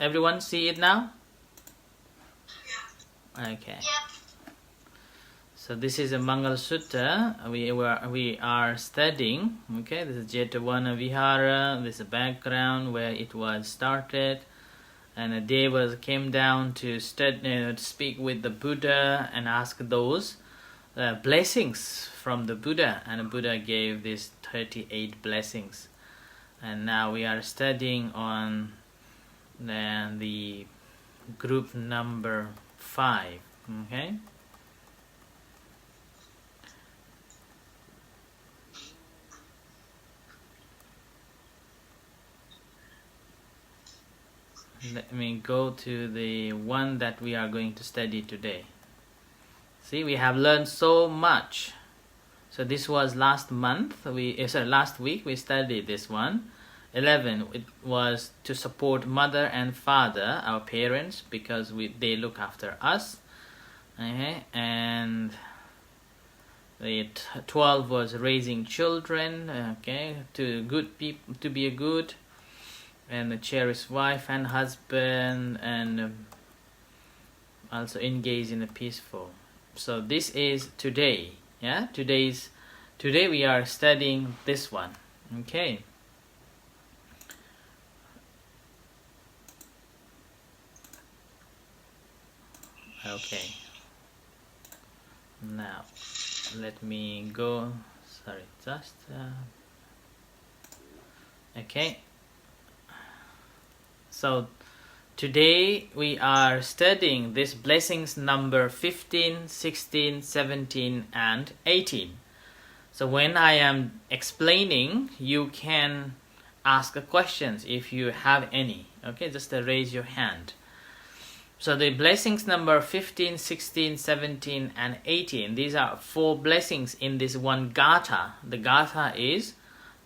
Everyone see it now? Yeah. Okay. Yeah. So this is a Mangala Sutta. We are studying. Okay, this is Jetavana Vihara. This is a background where it was started, and a day came down to to speak with the Buddha and ask those blessings from the Buddha, and the Buddha gave these 38 blessings. And now we are studying on the group number 5. Okay. Let me go to the one that we are going to study today. See, we have learned so much. So this was last week we studied this one. 11, it was to support mother and father, our parents, because they look after us. Okay. And the 12 was raising children, okay, to be a good and cherish wife and husband, and also engage in a peaceful. So this is today. Yeah, today we are studying this one. Okay. Okay. Now let me go. Sorry, just okay. So today we are studying this blessings number 15, 16, 17 and 18. So when I am explaining, you can ask questions if you have any. Okay, just raise your hand. So the blessings number 15, 16, 17 and 18, these are 4 blessings in this one gatha. The gatha is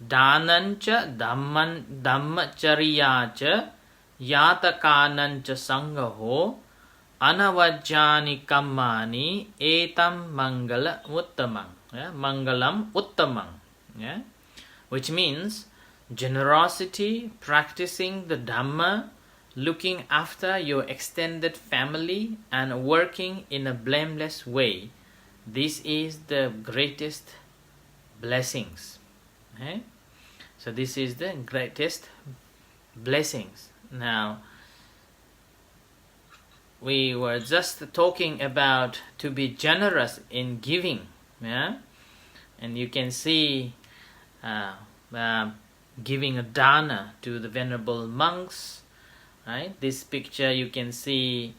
Danancha Dhammacharyacha Yatakanancha Sangaho Anavajjani Kammani Etam Mangala Uttamang. Yeah? Mangalam Uttamang. Yeah? Which means generosity, practicing the Dhamma, looking after your extended family, and working in a blameless way. This is the greatest blessings. Okay? So this is the greatest blessings. Now, we were just talking about to be generous in giving. Yeah? And you can see giving a dana to the venerable monks. Right? This picture you can see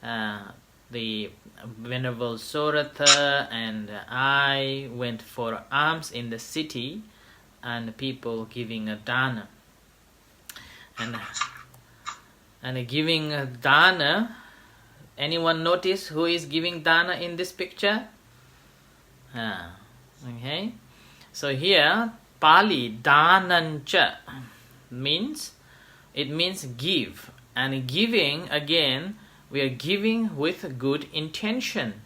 the Venerable Soratha and I went for alms in the city, and people giving a dana. And giving a dana, anyone notice who is giving dana in this picture? Okay. So here, Pali, danancha, means give. And giving, again, we are giving with good intention.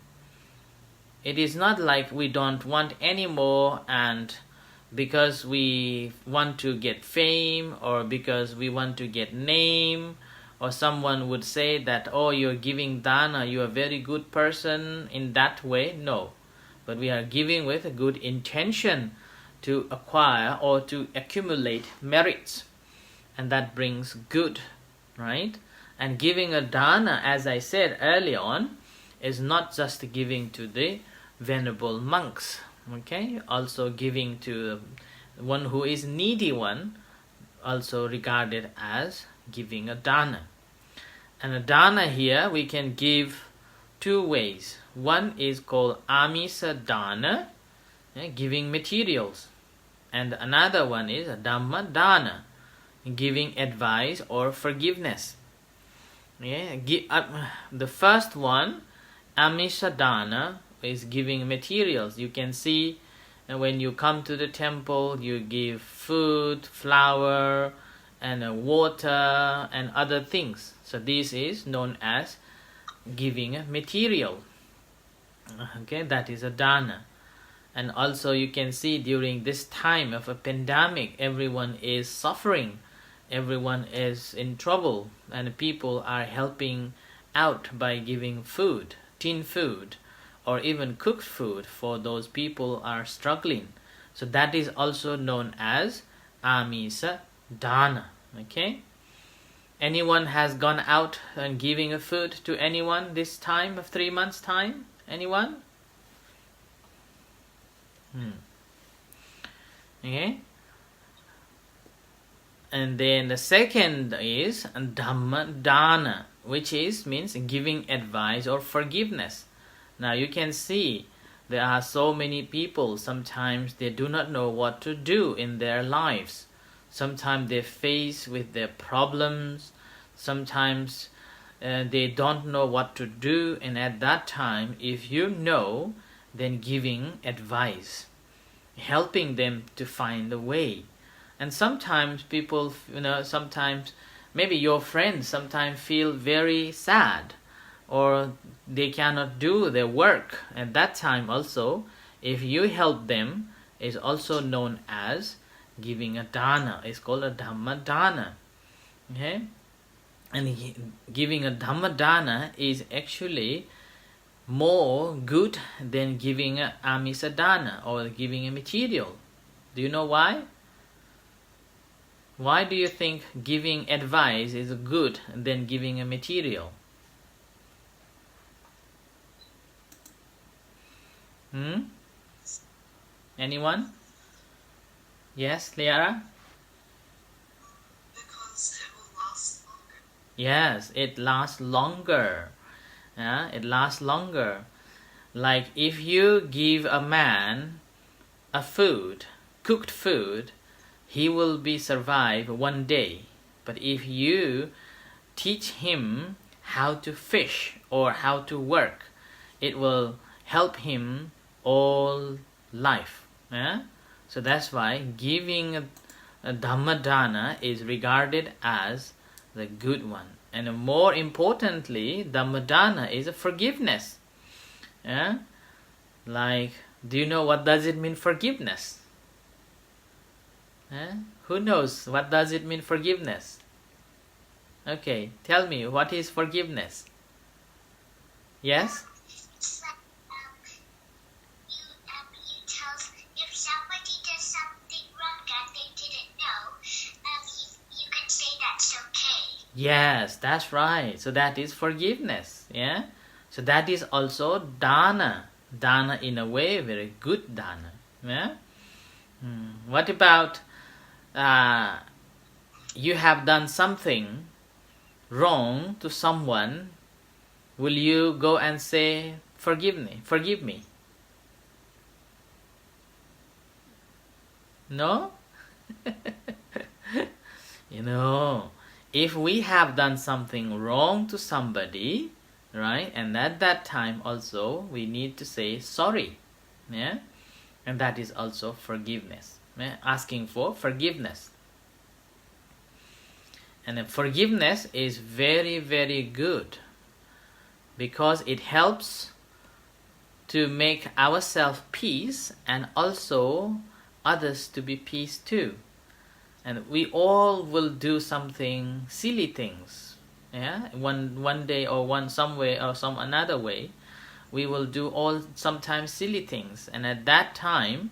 It is not like we don't want any more, and because we want to get fame, or because we want to get name, or someone would say that, oh, you're giving dana, you're a very good person in that way. No. But we are giving with a good intention to acquire or to accumulate merits. And that brings good, right? And giving a dana, as I said earlier on, is not just giving to the venerable monks, okay? Also giving to one who is needy one, also regarded as giving a dana. And a dana here we can give 2 ways. One is called amisa dana, giving materials. And another one is dhamma dana, giving advice or forgiveness. Yeah, the first one, amisa dana, is giving materials. You can see when you come to the temple, you give food, flour, and water and other things. So this is known as giving a material. Okay, that is a dana. And also you can see during this time of a pandemic, everyone is suffering. everyone is in trouble and people are helping out by giving food, tin food, or even cooked food for those people are struggling. So that is also known as amisa dana. Okay? Anyone has gone out and giving a food to anyone this time of 3 months time? Anyone? Okay? And then the second is Dhamma Dana, which means giving advice or forgiveness. Now you can see there are so many people, sometimes they do not know what to do in their lives. Sometimes they face with their problems. Sometimes they don't know what to do. And at that time, if you know, then giving advice, helping them to find a way. And sometimes people, sometimes maybe your friends sometimes feel very sad or they cannot do their work. At that time also, if you help them, is also known as giving a dana. It's called a Dhamma Dana. Okay? And giving a Dhamma Dana is actually more good than giving a Amisa Dana or giving a material. Do you know why? Why do you think giving advice is good than giving a material? Anyone? Yes, Liara? Because it will last longer. Yes, it lasts longer. It lasts longer. Like if you give a man a food, cooked food, he will be survive one day. But if you teach him how to fish or how to work, it will help him all life. So that's why giving a Dhamma Dana is regarded as the good one. And more importantly, Dhamma Dana is a forgiveness. Like, do you know what does it mean forgiveness? Who knows what does it mean forgiveness? Okay, tell me, what is forgiveness? Yes? You tell if somebody does something wrong that they didn't know, you can say that's okay. Yes, that's right. So that is forgiveness. Yeah. So that is also dana. Dana in a way, very good dana. Yeah. What about you have done something wrong to someone? Will you go and say, forgive me? No? If we have done something wrong to somebody, right, and at that time also we need to say sorry. Yeah? And that is also forgiveness. Yeah? Asking for forgiveness. And forgiveness is very, very good because it helps to make ourselves peace and also others to be peace too. And we all will do something silly things. Yeah, one day or some way or some another way, we will do all sometimes silly things. And at that time,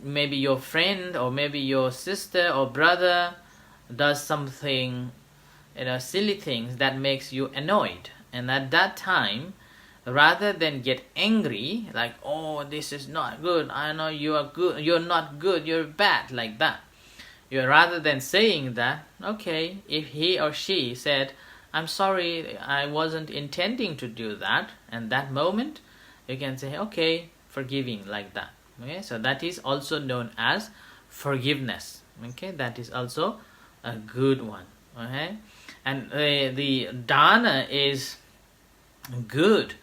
maybe your friend or maybe your sister or brother does something, silly things that makes you annoyed. And at that time, rather than get angry, like, oh, this is not good, I know you are good, you're not good, you're bad, like that. Rather than saying that, okay, if he or she said, I'm sorry, I wasn't intending to do that, and that moment, you can say, okay, forgiving, like that. Okay, so that is also known as forgiveness. Okay, that is also a good one. Okay, and the dana is good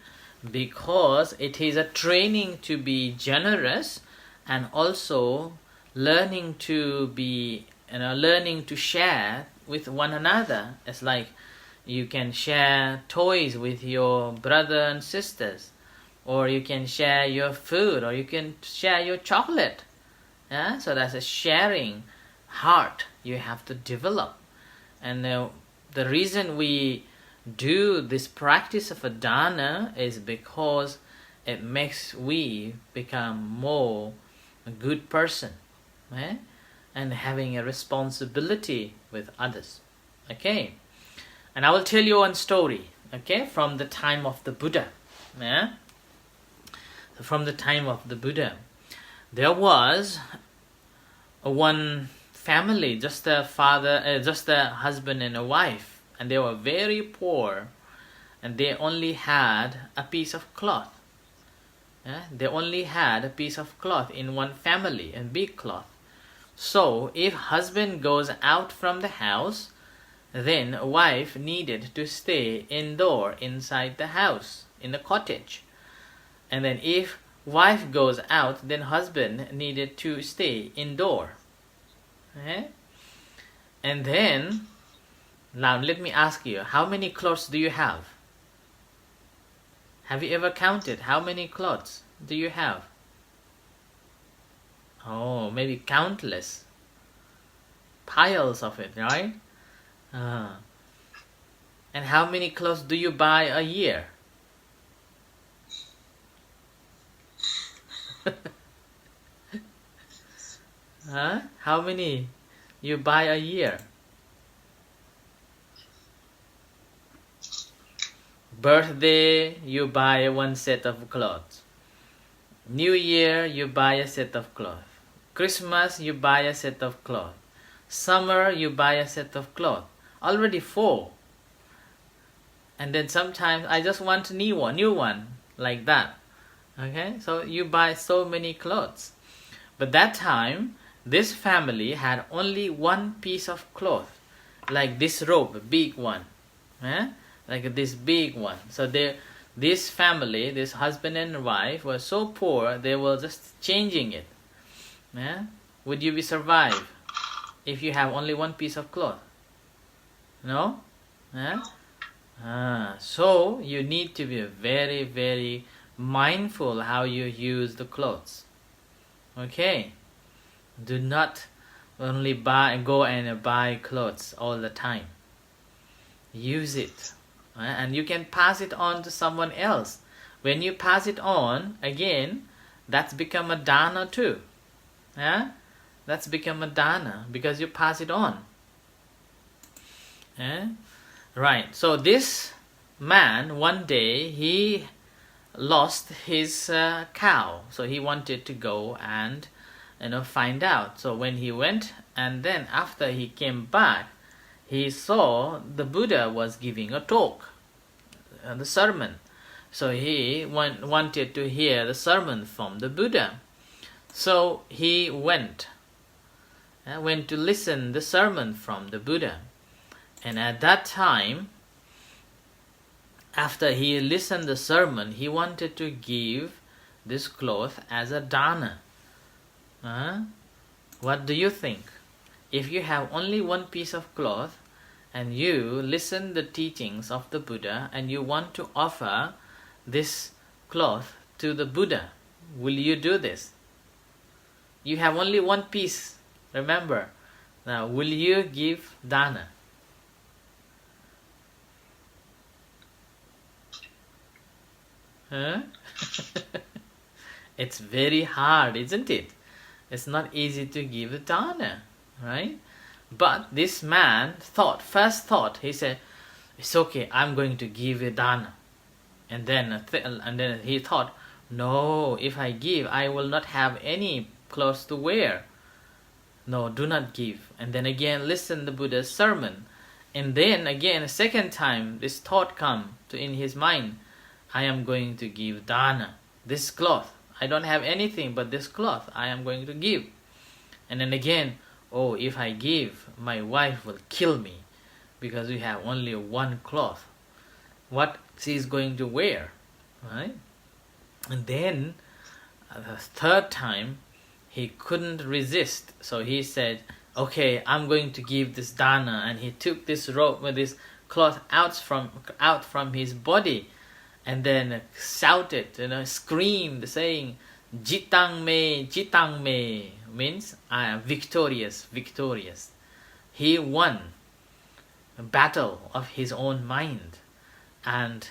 because it is a training to be generous and also learning to be, learning to share with one another. It's like you can share toys with your brother and sisters, or you can share your food, or you can share your chocolate. Yeah, so that's a sharing heart you have to develop. And the reason we do this practice of a dana is because it makes we become more a good person, and having a responsibility with others. Okay, and I will tell you one story, from the time of the Buddha. From the time of the Buddha, there was one family, just a husband and a wife, and they were very poor, and they only had a piece of cloth. They only had a piece of cloth in one family, a big cloth. So if husband goes out from the house, then wife needed to stay indoor inside the house, in the cottage. And then if wife goes out, then husband needed to stay indoor. And then, now let me ask you, how many clothes do you have? Have you ever counted how many clothes do you have? Oh, maybe countless. Piles of it, right? And how many clothes do you buy a year? How many you buy a year? Birthday, you buy one set of clothes. New Year, you buy a set of clothes. Christmas, you buy a set of clothes. Summer, you buy a set of clothes. Already 4. And then sometimes I just want a new one, like that. Okay, so you buy so many clothes. But that time, this family had only one piece of cloth, like this robe, big one, like this big one. So this family, this husband and wife, were so poor they were just changing it. Would you be survive if you have only one piece of cloth? No? So you need to be very, very mindful how you use the clothes. Okay, do not only go and buy clothes all the time. Use it, and you can pass it on to someone else. When you pass it on, again, that's become a dana too. That's become a dana because you pass it on. Right, so this man, one day, he lost his cow, so he wanted to go and find out. So when he went, and then after he came back, he saw the Buddha was giving a talk, the sermon. So he wanted to hear the sermon from the Buddha. So he went to listen the sermon from the Buddha. And at that time, after he listened the sermon, he wanted to give this cloth as a dana. What do you think? If you have only one piece of cloth and you listen the teachings of the Buddha and you want to offer this cloth to the Buddha, will you do this? You have only one piece, remember. Now, will you give dana? It's very hard, isn't it? It's not easy to give a dana, right? But this man first thought, he said, it's okay, I'm going to give a dana. And then he thought, no, if I give, I will not have any clothes to wear. No, do not give. And then again, listen the Buddha's sermon. And then again, a second time, this thought come in his mind, I am going to give dana, this cloth. I don't have anything but this cloth I am going to give. And then again, oh, if I give, my wife will kill me because we have only one cloth. What she is going to wear, right? And then the third time, he couldn't resist. So he said, okay, I'm going to give this dana. And he took this rope with this cloth out from his body. And then shouted, screamed, saying, Jitang me, means I am victorious, victorious. He won a battle of his own mind. And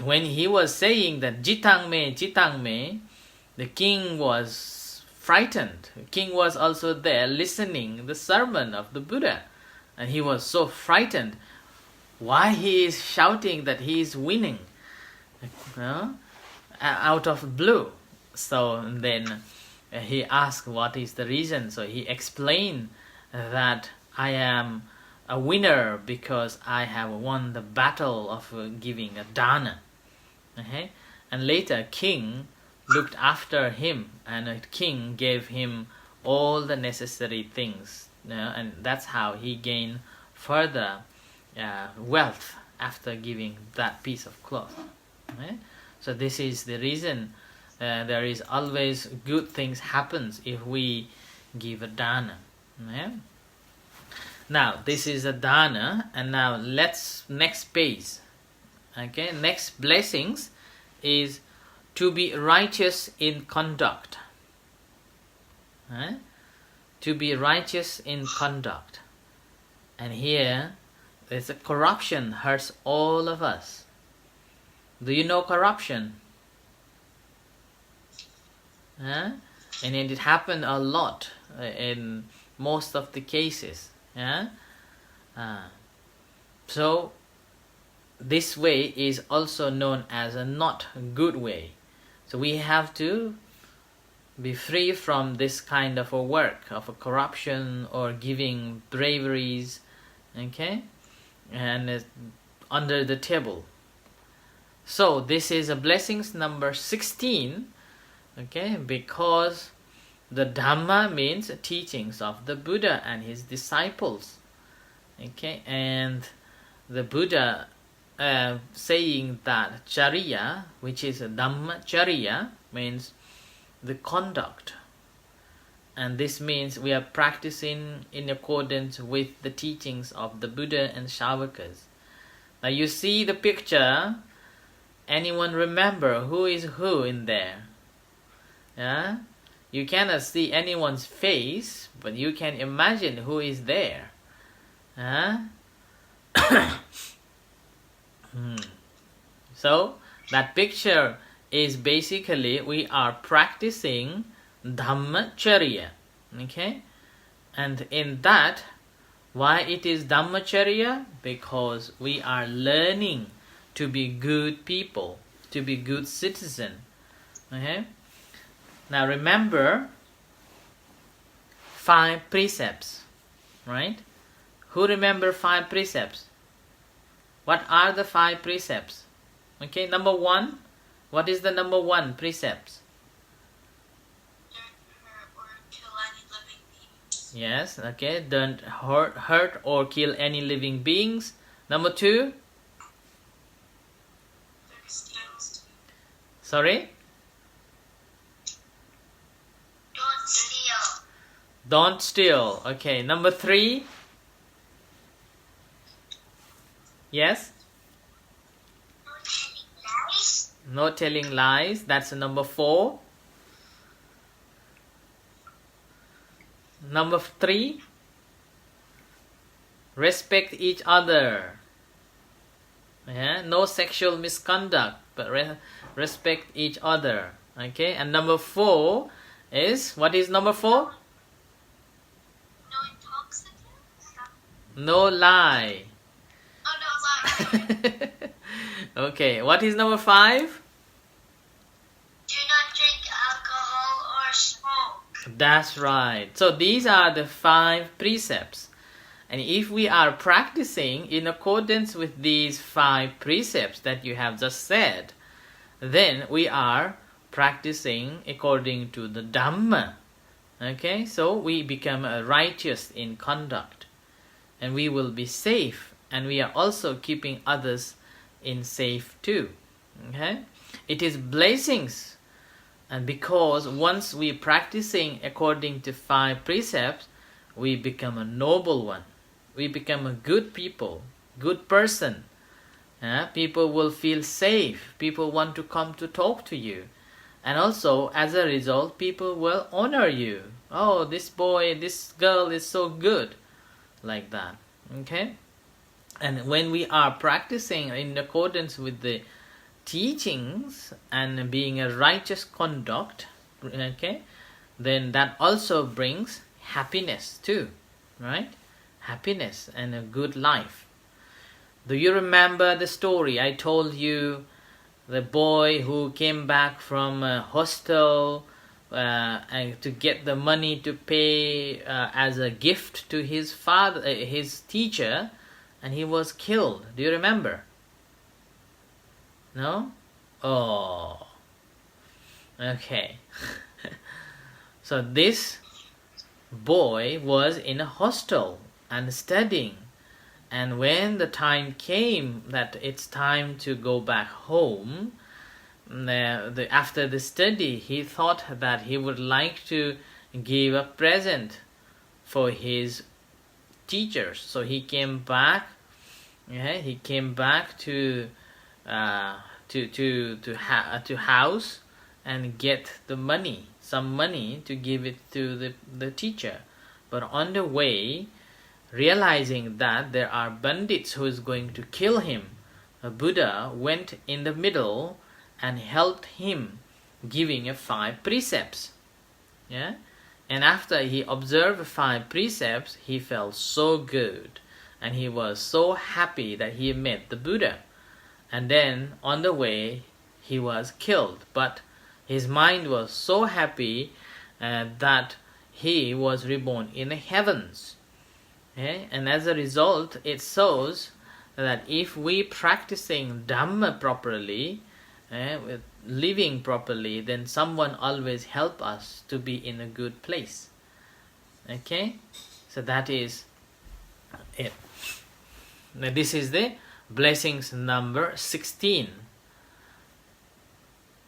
when he was saying that jitang me, the king was frightened. The king was also there listening the sermon of the Buddha. And he was so frightened. Why he is shouting that he is winning? Out of blue. So then he asked what is the reason. So he explained that I am a winner because I have won the battle of giving a dana. Okay? And later king looked after him, and a king gave him all the necessary things, and that's how he gained further wealth after giving that piece of cloth. Okay? So this is the reason there is always good things happens if we give a dana. Okay? Now this is a dana, and now let's next page. Okay, next blessings is to be righteous in conduct. To be righteous in conduct. And here there's a corruption hurts all of us. Do you know corruption? And it happened a lot in most of the cases. So this way is also known as a not good way. So we have to be free from this kind of a work of a corruption or giving braveries, okay, and under the table. So this is a blessings number 16, okay, because the Dhamma means teachings of the Buddha and his disciples, okay, and the Buddha saying that Chariya, which is a Dhamma Chariya, means the conduct. And this means we are practicing in accordance with the teachings of the Buddha and Shavakas. Now you see the picture, anyone remember who is who in there? Yeah? You cannot see anyone's face, but you can imagine who is there. So that picture is basically we are practicing Dhammacharya. Okay? And in that, why it is Dhammacharya? Because we are learning to be good people, to be good citizen. Okay? Now remember 5 precepts, right? Who remember 5 precepts? What are the 5 precepts? Okay, number 1. What is the number 1 precepts? Don't hurt or kill any living beings. Yes, okay. Don't hurt or kill any living beings. Number 2. Don't steal. Sorry? Don't steal. Don't steal. Okay, number 3. Yes? No telling lies. No telling lies. That's number 4. Number 3. Respect each other. Yeah? No sexual misconduct, but respect each other. Okay? And number 4 is, what is number 4? No intoxicants. No lie. Oh no, lie. Okay, what is number 5? Do not drink alcohol or smoke. That's right. So these are the 5 precepts. And if we are practicing in accordance with these 5 precepts that you have just said, then we are practicing according to the Dhamma. Okay, so we become righteous in conduct. And we will be safe. And we are also keeping others in safe too. Okay, it is blessings, and because once we practicing according to 5 precepts, we become a noble one. We become a good people, good person. People will feel safe. People want to come to talk to you. And also, as a result, people will honor you. Oh, this boy, this girl is so good. Like that. Okay? And when we are practicing in accordance with the teachings and being a righteous conduct, okay, then that also brings happiness too, right? Happiness and a good life. Do you remember the story I told you? The boy who came back from a hostel and to get the money to pay as a gift to his father, his teacher, and he was killed. Do you remember? No? Oh. Okay. So this boy was in a hostel and studying. And when the time came that it's time to go back home, after the study, he thought that he would like to give a present for his teachers. So he came back. Yeah, he came back to house and get the money, some money to give it to the teacher. But on the way, realizing that there are bandits who is going to kill him, Buddha went in the middle and helped him, giving 5 precepts. Yeah, and after he observed 5 precepts, he felt so good, and he was so happy that he met the Buddha. And then on the way, he was killed, but his mind was so happy that he was reborn in the heavens. Okay? And as a result, it shows that if we practicing Dhamma properly, with living properly, then someone always help us to be in a good place. Okay, so that is it. Now this is the blessings number 16.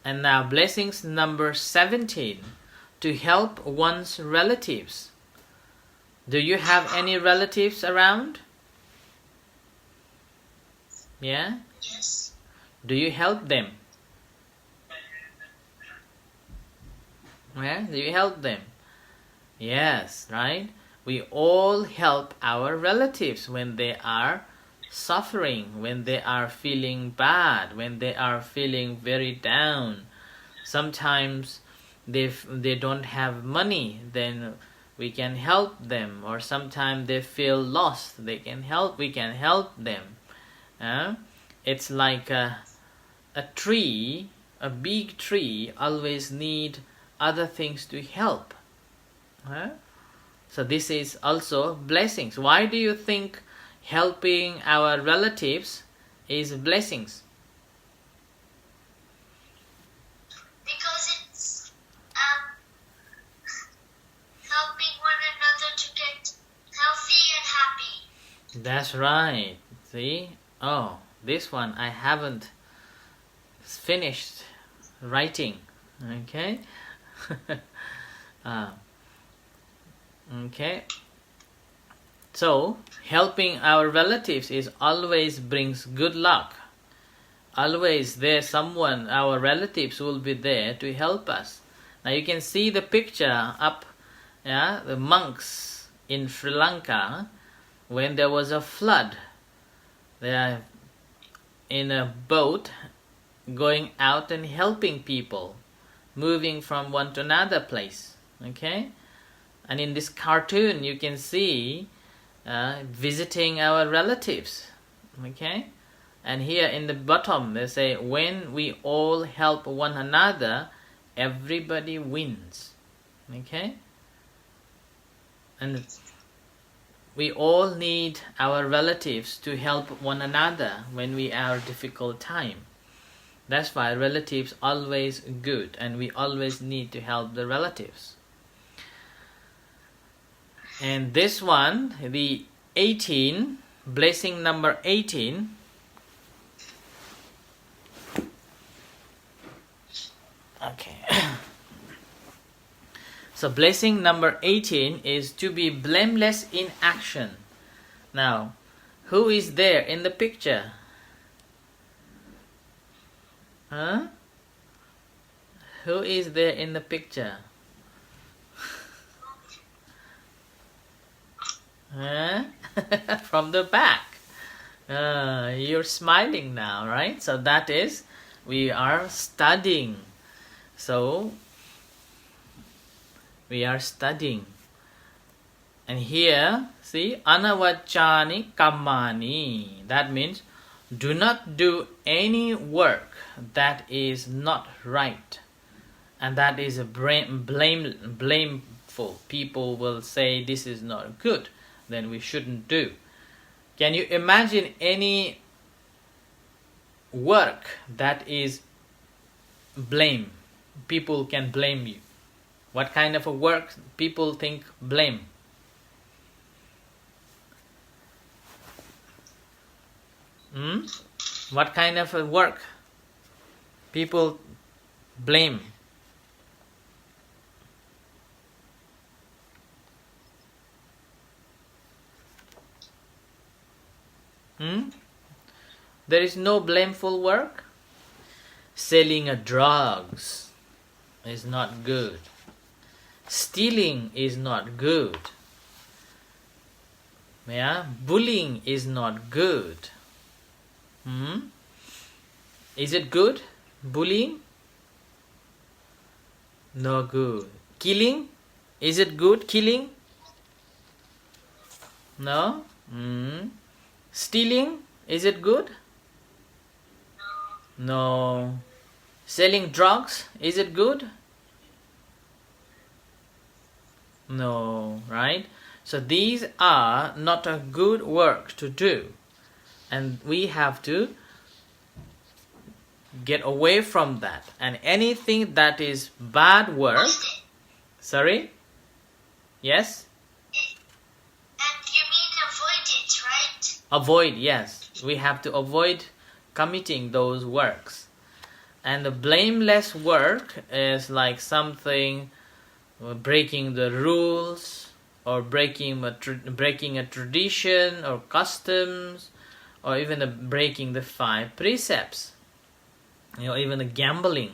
And now blessings number 17, to help one's relatives. Do you have any relatives around? Yeah? Yes. Do you help them? Yeah? Do you help them? Yes, right? We all help our relatives when they are suffering, when they are feeling bad, when they are feeling very down. Sometimes they don't have money, then we can help them. Or sometimes they feel lost, we can help them. It's like a tree, a big tree always need other things to help. So this is also blessings. Why do you think helping our relatives is blessings? Because it's helping one another to get healthy and happy. That's right. See? Oh, this one I haven't finished writing. Okay? Okay. So, helping our relatives is always brings good luck. Always there's someone, our relatives will be there to help us. Now you can see the picture up, yeah, the monks in Sri Lanka when there was a flood. They are in a boat going out and helping people, moving from one to another place. Okay? And in this cartoon you can see visiting our relatives. Okay? And here in the bottom they say, when we all help one another, everybody wins. Okay? And we all need our relatives to help one another when we are difficult time. That's why relatives always good, and we always need to help the relatives. And this one, the 18, blessing number 18. Okay. So blessing number 18 is to be blameless in action. Now, who is there in the picture? Huh? Who is there in the picture? Huh? From the back. You're smiling now, right? So that is, we are studying. So we are studying. And here, see, anavachani kammani. That means, do not do any work that is not right. And that is a blameful. People will say this is not good, then we shouldn't do. Can you imagine any work that is blame? People can blame you. What kind of a work people think blame? What kind of a work people blame? There is no blameful work. Selling drugs is not good. Stealing is not good. Yeah? Bullying is not good. Is it good? Bullying? No good. Killing? Is it good? Killing? No? Stealing? Is it good? No. Selling drugs? Is it good? No, right? So these are not a good work to do. And we have to get away from that. And anything that is bad work... Sorry? Yes? And you mean avoid it, right? Avoid, yes. We have to avoid committing those works. And the blameless work is like something breaking the rules, or breaking a tradition or customs, or even breaking the 5 precepts. Even the gambling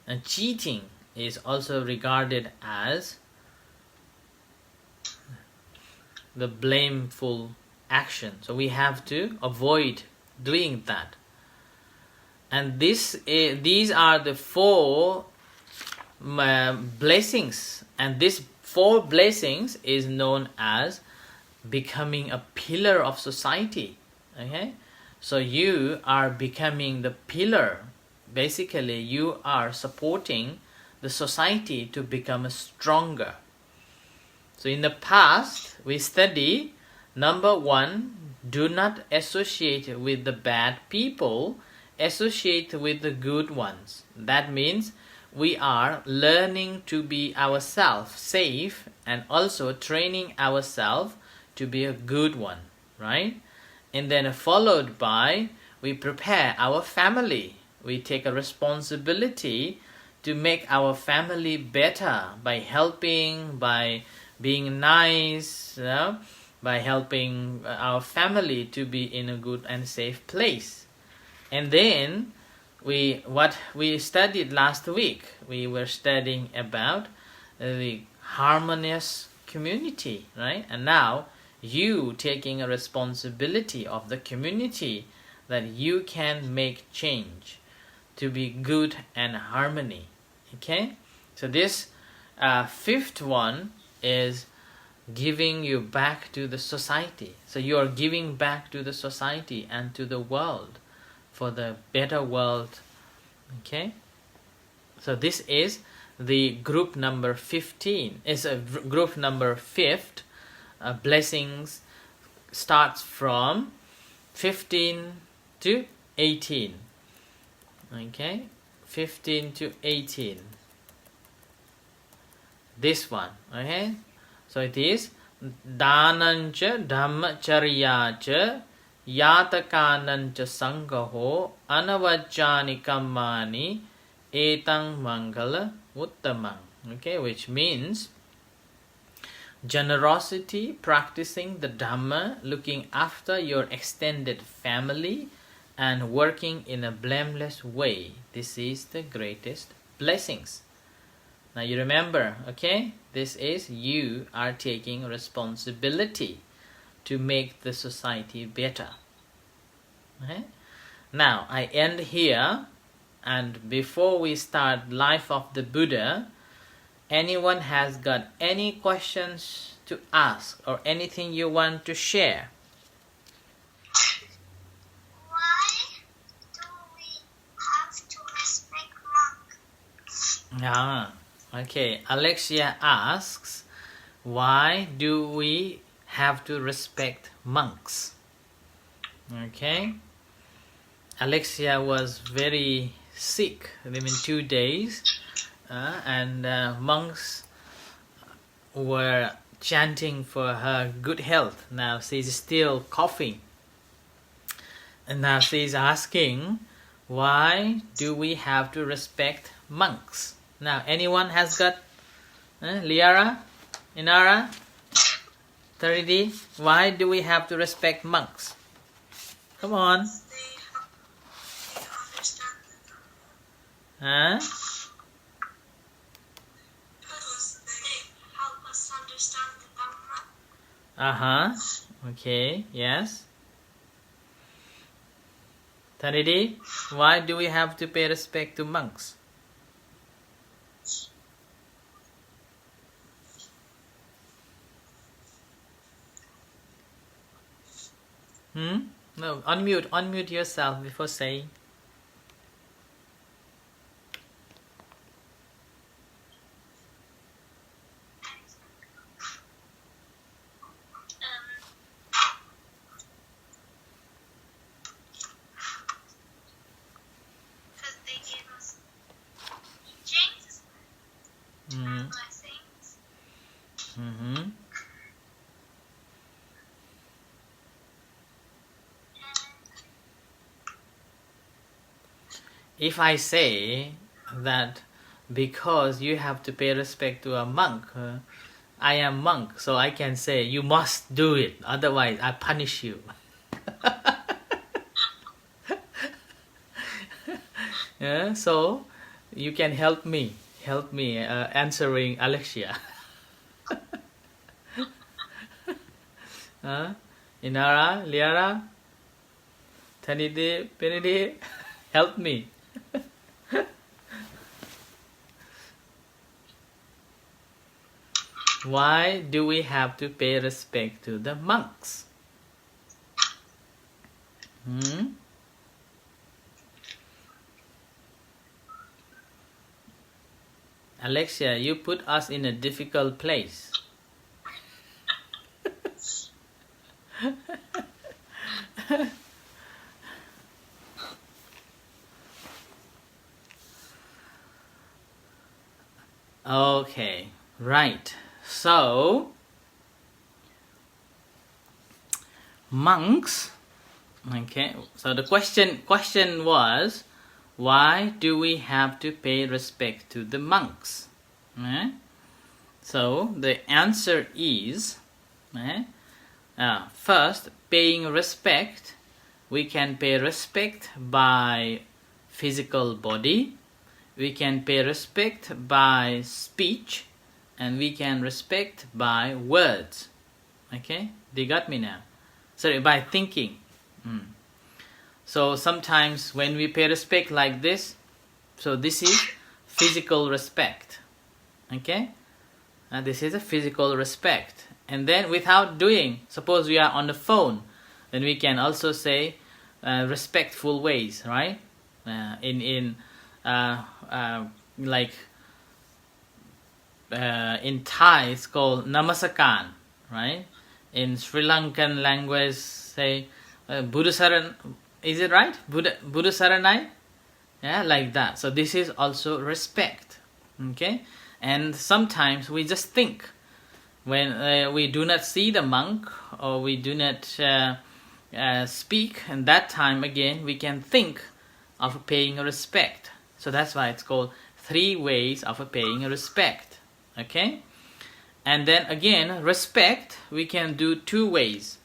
and cheating is also regarded as the blameful action. So we have to avoid doing that. And these are the 4 blessings. And these 4 blessings is known as becoming a pillar of society. Okay? So you are becoming the pillar. Basically, you are supporting the society to become stronger. So in the past, we study, number 1, do not associate with the bad people, associate with the good ones. That means we are learning to be ourselves safe, and also training ourselves to be a good one, right? And then followed by, we prepare our family. We take a responsibility to make our family better by helping, by being nice, by helping our family to be in a good and safe place. And then what we studied last week, we were studying about the harmonious community, right? And now you taking a responsibility of the community, that you can make change to be good and harmony. Okay, so this 5th one is giving you back to the society. So you are giving back to the society and to the world for the better world. Okay, so this is the group number 15. It's a group number 5th. Blessings starts from 15 to 18. Okay, 15 to 18. This one. Okay, so it is Danancha Dhammacharyacha Yatakanancha Sangaho Anavajjani Kammani Etang Mangala Uttamang. Okay, which means generosity, practicing the Dhamma, looking after your extended family, and working in a blameless way. This is the greatest blessings. Now you remember, okay? This is you are taking responsibility to make the society better. Okay? Now I end here, and before we start Life of the Buddha, anyone has got any questions to ask or anything you want to share? Why do we have to respect monks? Okay. Alexia asks, why do we have to respect monks? Okay. Alexia was very sick within 2 days, and monks were chanting for her good health. Now she's still coughing, and now she's asking, why do we have to respect monks? Now anyone has got Liara, Inara, Taridi, why do we have to respect monks? Come on. They understand the Huh? because they help us understand the Dhamma. Okay, yes. Taridi, why do we have to pay respect to monks? No, unmute yourself before saying. Because they give us teachings and blessings. Mm-hmm. If I say that because you have to pay respect to a monk, I am monk, so I can say you must do it, otherwise I punish you. Yeah, so you can help me answering Alexia. Inara, Liara, Tanidi, Penidi, help me. Why do we have to pay respect to the monks? Alexia, you put us in a difficult place. Okay, right. So, monks. Okay, so the question was, why do we have to pay respect to the monks? So the answer is, first, paying respect. We can pay respect by physical body, we can pay respect by speech, and we can respect by words. Okay, they got me now. Sorry, by thinking. So sometimes when we pay respect like this, so this is physical respect. Okay, this is a physical respect. And then without doing, suppose we are on the phone, then we can also say respectful ways, right? In Thai it's called namasakan, right? In Sri Lankan language, say Buddha Saran, is it right? Buddha Saranai? Yeah, like that. So this is also respect. Okay? And sometimes we just think, when we do not see the monk or we do not speak, and that time again we can think of paying respect. So that's why it's called 3 ways of paying respect. Okay? And then again, respect we can do 2 ways.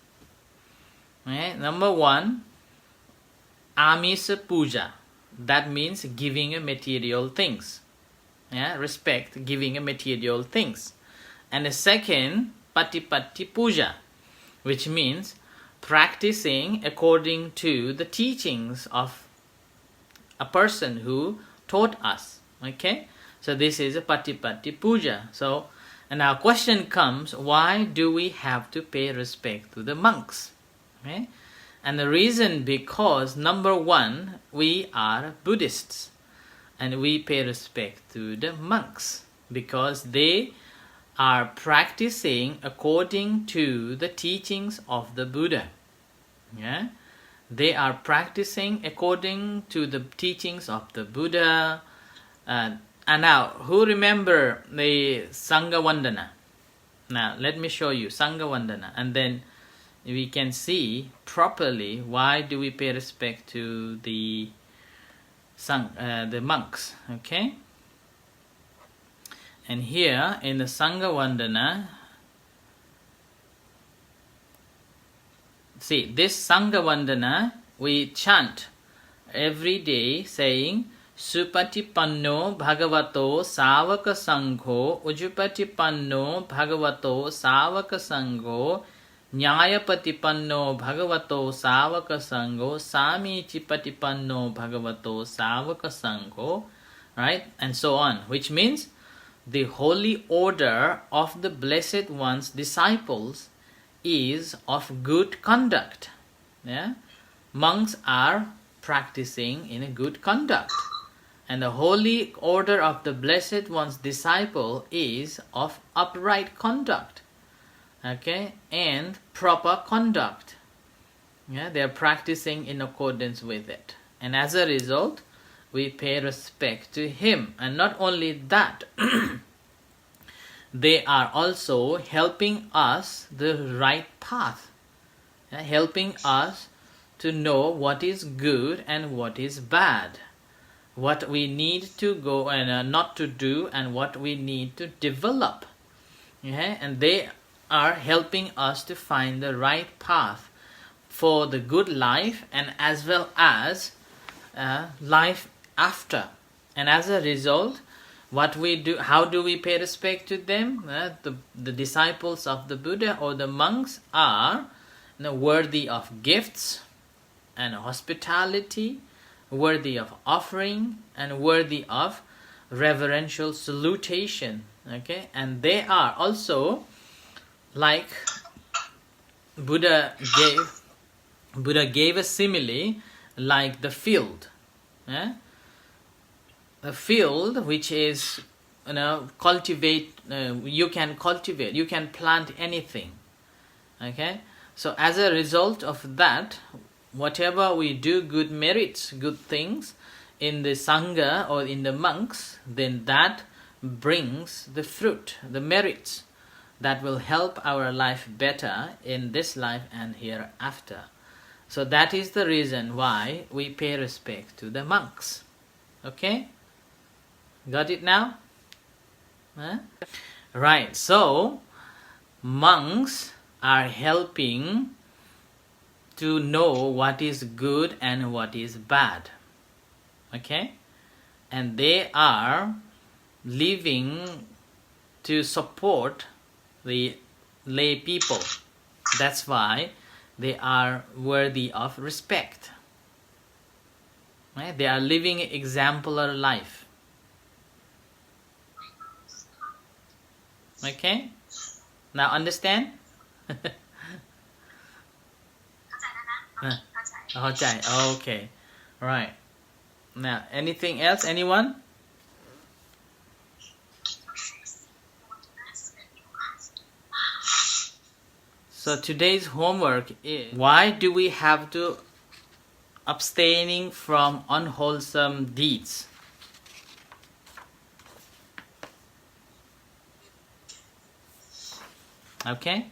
Okay? Number 1, Amisa Puja. That means giving material things. Yeah, respect, giving material things. And the second, patipatti puja, which means practicing according to the teachings of a person who taught us. Okay, so this is a patipatti puja. So, and now question comes, why do we have to pay respect to the monks? Okay, and the reason, because number one, we are Buddhists, and we pay respect to the monks because they are practicing according to the teachings of the Buddha. Yeah, they are practicing according to the teachings of the Buddha. And now, who remember the Sangha Vandana? Now, let me show you Sangha Vandana, and then we can see properly why do we pay respect to the monks. Okay, and here in the Sangha Vandana, see this Sangha Vandana we chant every day saying Supatipanno Bhagavato Savaka Sangho Ujupatipanno Bhagavato Savaka Sangho Nyayapatipanno Bhagavato Savaka Sangho Samichipatipanno Bhagavato Savaka Sangho, right, and so on, which means the holy order of the Blessed One's disciples is of good conduct. Yeah, monks are practicing in a good conduct, and the holy order of the Blessed One's disciple is of upright conduct. Okay, and proper conduct. Yeah, they are practicing in accordance with it, and as a result, we pay respect to him. And not only that, they are also helping us the right path, helping us to know what is good and what is bad, what we need to go and not to do, and what we need to develop. Okay? And they are helping us to find the right path for the good life and as well as life after. And as a result, what we do, how do we pay respect to them? The disciples of the Buddha or the monks are worthy of gifts and hospitality, worthy of offering, and worthy of reverential salutation. Okay, and they are also like Buddha gave a simile like the field. Yeah? A field which is, cultivate, you can cultivate, you can plant anything. Okay, so as a result of that, whatever we do, good merits, good things in the Sangha or in the monks, then that brings the fruit, the merits that will help our life better in this life and hereafter. So that is the reason why we pay respect to the monks. Okay? Got it now? Huh? Right, so monks are helping to know what is good and what is bad. Okay? And they are living to support the lay people. That's why they are worthy of respect. Right? They are living an exemplary life. Okay? Now understand? เข้าใจ Okay. Right. Now, anything else? Anyone? So today's homework is, why do we have to abstaining from unwholesome deeds? Okay?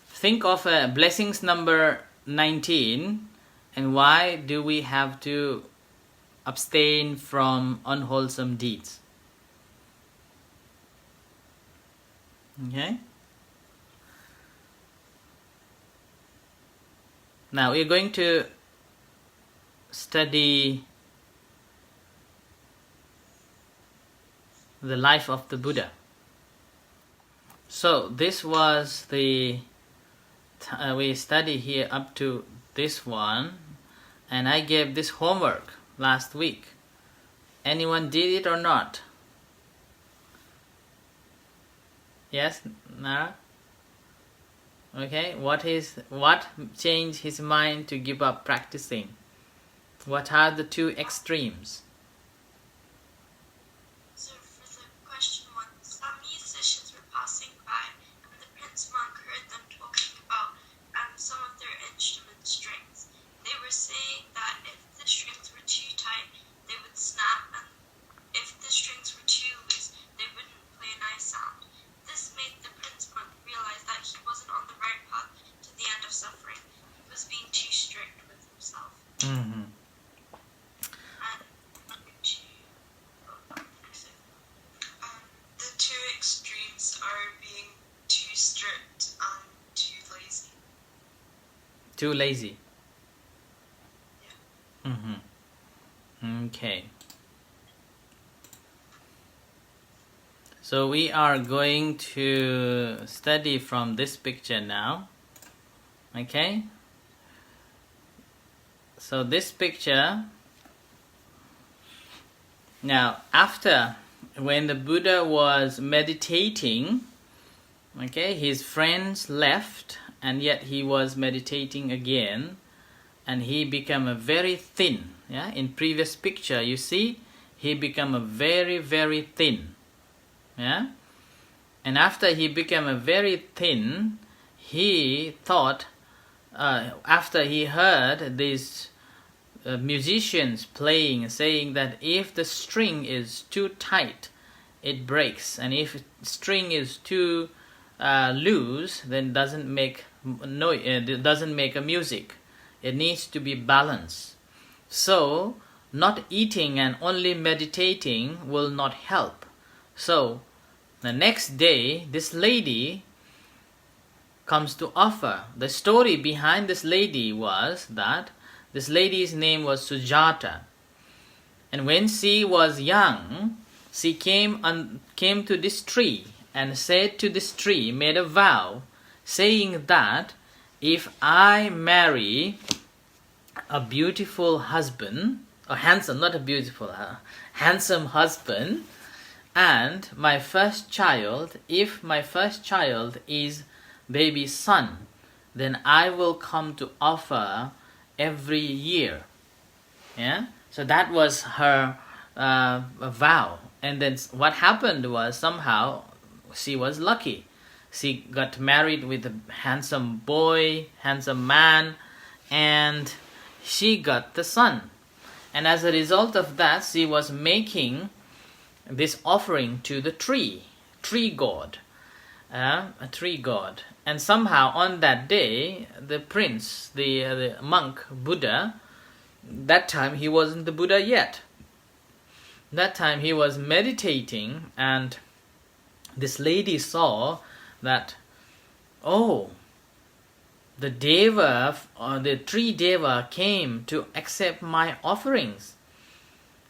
Think of blessings number 19, and why do we have to abstain from unwholesome deeds? Okay? Now we're going to study the life of the Buddha. So this was the we study here up to this one, and I gave this homework last week. Anyone did it or not? Yes, Nara? Okay, what changed his mind to give up practicing? What are the two extremes? So for the question one, some musicians were passing by and the Prince Monk heard them talking about some of their instrument strings. They were saying that if the strings were too tight, they would snap, and if the strings were too loose, they wouldn't play a nice sound. This made the Prince Monk realize that he wasn't on the right path to the end of suffering. He was being too strict with himself. Mm-hmm. The two extremes are being too strict and too lazy. Too lazy. Yeah. Mm-hmm. Okay. So we are going to study from this picture now. Okay? So this picture, now after, when the Buddha was meditating, okay, his friends left, and yet he was meditating again, and he became a very thin. Yeah, in previous picture you see he became a very, very thin. Yeah, and after he became a very thin, he thought, after he heard these musicians playing, saying that if the string is too tight, it breaks, and if string is too loose, then doesn't make it doesn't make a music. It needs to be balanced. So not eating and only meditating will not help. So the next day, this lady comes to offer. The story behind this lady was that this lady's name was Sujata, and when she was young, she came to this tree and said to this tree, made a vow, saying that if I marry a beautiful husband, a handsome, not a beautiful, handsome husband, and my first child, if my first child is baby son, then I will come to offer every year. Yeah, so that was her vow. And then what happened was, somehow she was lucky. She got married with a handsome boy, handsome man, and she got the son. And as a result of that, she was making this offering to the tree god, a tree god. And somehow on that day, the prince, the monk Buddha, that time he wasn't the Buddha yet. That time he was meditating, and this lady saw that, oh, the deva, the tree deva came to accept my offerings.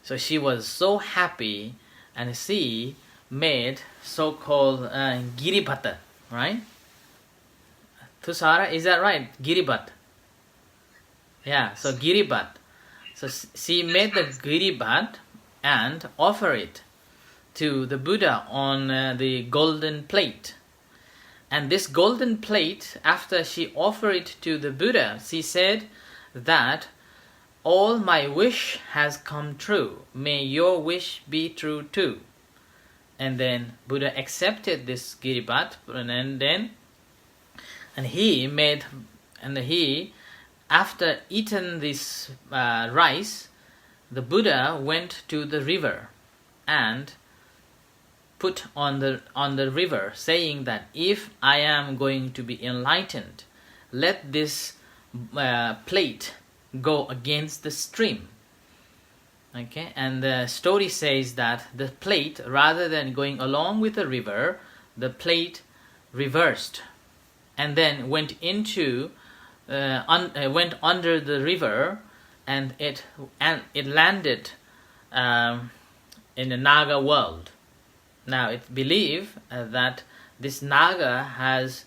So she was so happy, and she made so-called giribata, right? Thusara, is that right? Giribat. Yeah, so giribat. So she made the giribat and offer it to the Buddha on the golden plate. And this golden plate, after she offered it to the Buddha, she said that all my wish has come true. May your wish be true too. And then Buddha accepted this giribat, and he, after eaten this rice, the Buddha went to the river and put on the river, saying that if I am going to be enlightened, let this plate go against the stream. Okay, and the story says that the plate, rather than going along with the river, the plate reversed and then went under the river, and it landed in the Naga world. Now it's believed that this Naga has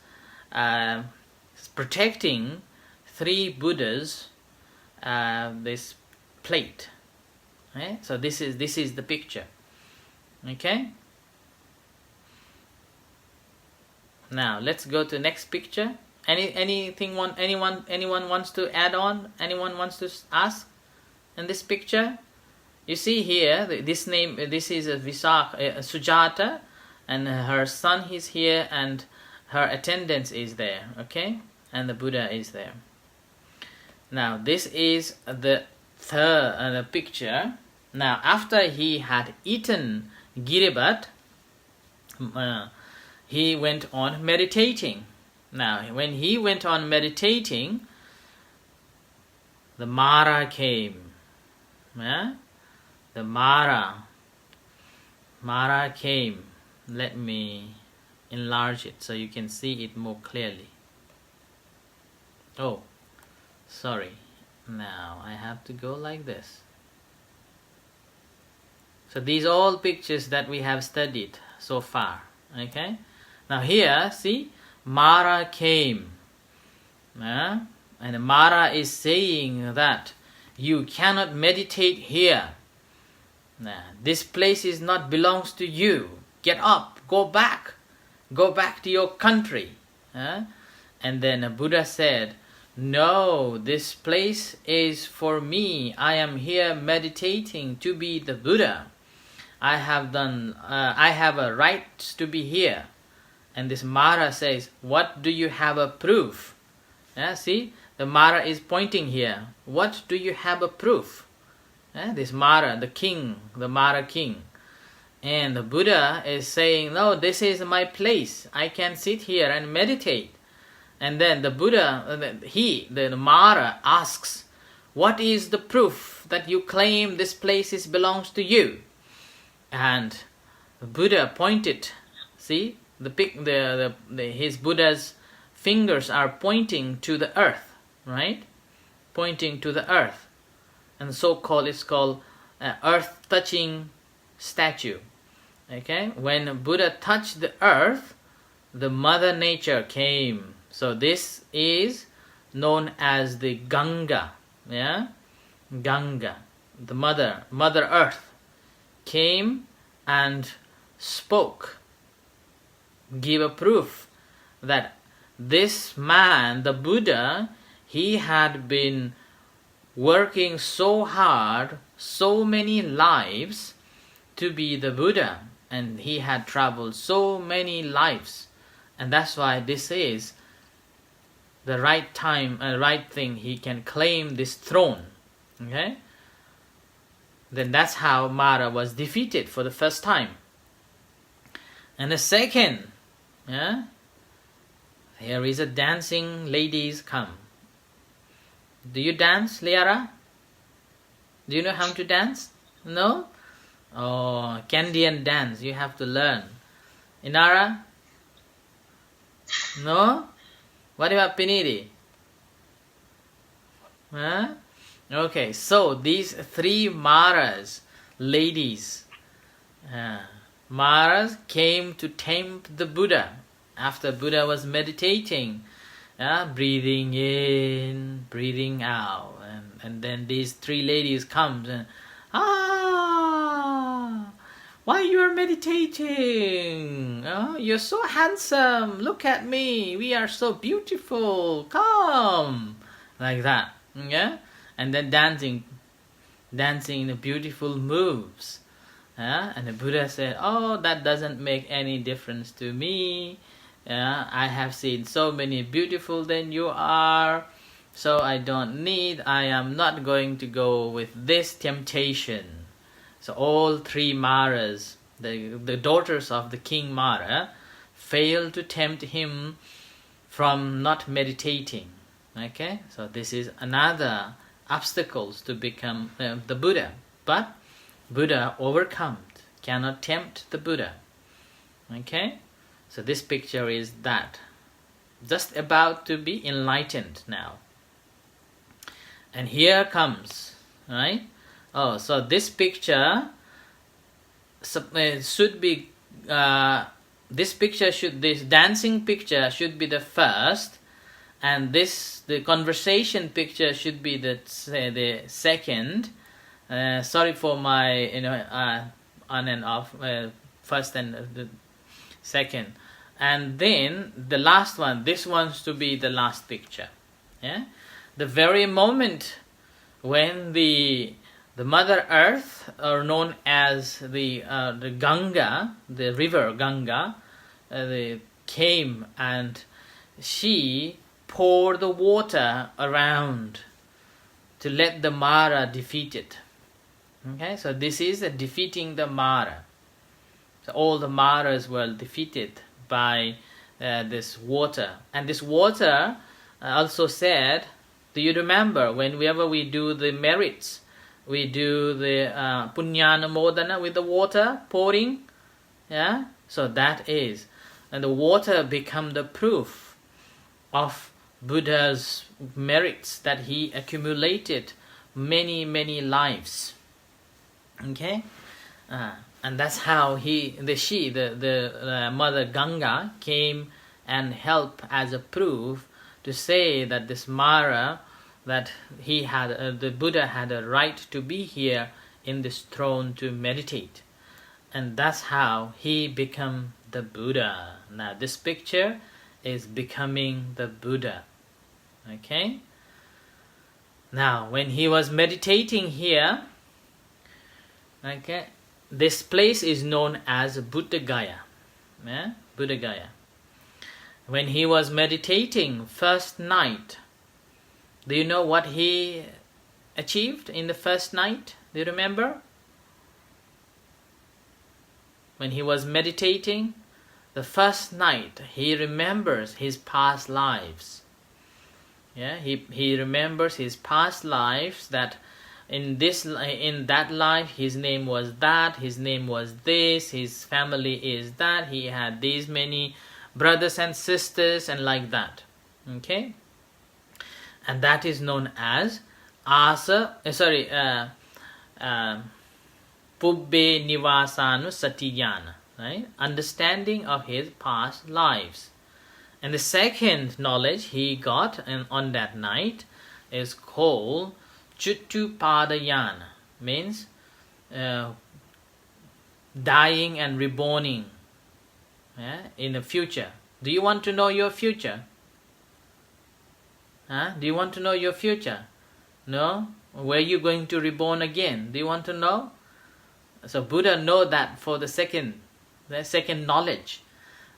protecting 3 Buddhas, this plate. Okay? So this is the picture. Okay. Now let's go to next picture. Anyone wants to add on? Anyone wants to ask? In this picture, you see here this is a Sujata, and her son is here, and her attendant is there. Okay, and the Buddha is there. Now this is the third picture. Now after he had eaten Giribat, he went on meditating. Now when he went on meditating, the Mara came. The Mara came. Let me enlarge it so you can see it more clearly. Oh, sorry. Now I have to go like this. So these are all pictures that we have studied so far. Okay. Now here, see, Mara came. And Mara is saying that you cannot meditate here. This place is not belongs to you. Get up, go back to your country. And then Buddha said, no, this place is for me. I am here meditating to be the Buddha. I have a right to be here. And this Mara says, what do you have a proof? See, the Mara is pointing here. What do you have a proof? This Mara, the Mara king. And the Buddha is saying, no, this is my place. I can sit here and meditate. And then the Buddha, the Mara asks, what is the proof that you claim this place belongs to you? And the Buddha pointed, see, his Buddha's fingers are pointing to the earth, right? Pointing to the earth. And it's called earth touching statue. Okay? When Buddha touched the earth, the Mother Nature came. So this is known as the Ganga. Ganga. The Mother Earth came and spoke. Give a proof that this man, the Buddha, he had been working so hard, so many lives to be the Buddha, and he had traveled so many lives, and that's why this is the right time and right thing he can claim this throne. Okay? Then that's how Mara was defeated for the first time. And the second, here is a dancing ladies come. Do you dance, Liara? Do you know how to dance? No? Oh, Candian dance, you have to learn. Inara? No? What about Pinidi? Okay, so these 3 Maras, ladies, Maras came to tempt the Buddha after Buddha was meditating, breathing in, breathing out, and then these 3 ladies comes and why you are meditating? You're so handsome. Look at me. We are so beautiful. Come, like that. Yeah, and then dancing the beautiful moves. And the Buddha said, oh, that doesn't make any difference to me. I have seen so many beautiful than you are, so I am not going to go with this temptation. So all 3 Maras, the daughters of the King Mara, failed to tempt him from not meditating. Okay, so this is another obstacles to become the Buddha. But Buddha overcome, cannot tempt the Buddha. Okay, so this picture is that. Just about to be enlightened now. And here comes, right? Oh, so this picture should be this dancing picture should be the first, and the conversation picture should be the second. Sorry for my on and off, first and the second, and then the last one. This one's to be the last picture. Yeah, the very moment when the Mother Earth, or known as the Ganga, the river Ganga, came and she poured the water around to let the Mara defeat it. Okay, so this is defeating the Mara. So all the Maras were defeated by this water. And this water also said, do you remember whenever we do the merits, we do the Punyana Modana with the water pouring? Yeah, so that is. And the water become the proof of Buddha's merits that he accumulated many lives. Okay, and that's how the Mother Ganga came and helped as a proof to say that this Mara, that he had, the Buddha had a right to be here in this throne to meditate, and that's how he became the Buddha. Now this picture is becoming the Buddha. Okay. Now when he was meditating here, okay, this place is known as Buddha Gaya. Yeah? Buddha Gaya. When he was meditating first night, do you know what he achieved in the first night? Do you remember? When he was meditating, the first night, he remembers his past lives. Yeah, he remembers his past lives, that in that life his name was that, his name was this, his family is that, he had these many brothers and sisters, and like that. Okay, and that is known as Pubbe Nivasanu Satiyana, right? Understanding of his past lives. And the second knowledge he got on that night is called Chuttupadayana, means dying and reborning, yeah, in the future. Do you want to know your future? Do you want to know your future? No? Where are you going to reborn again? Do you want to know? So Buddha know that for the second knowledge,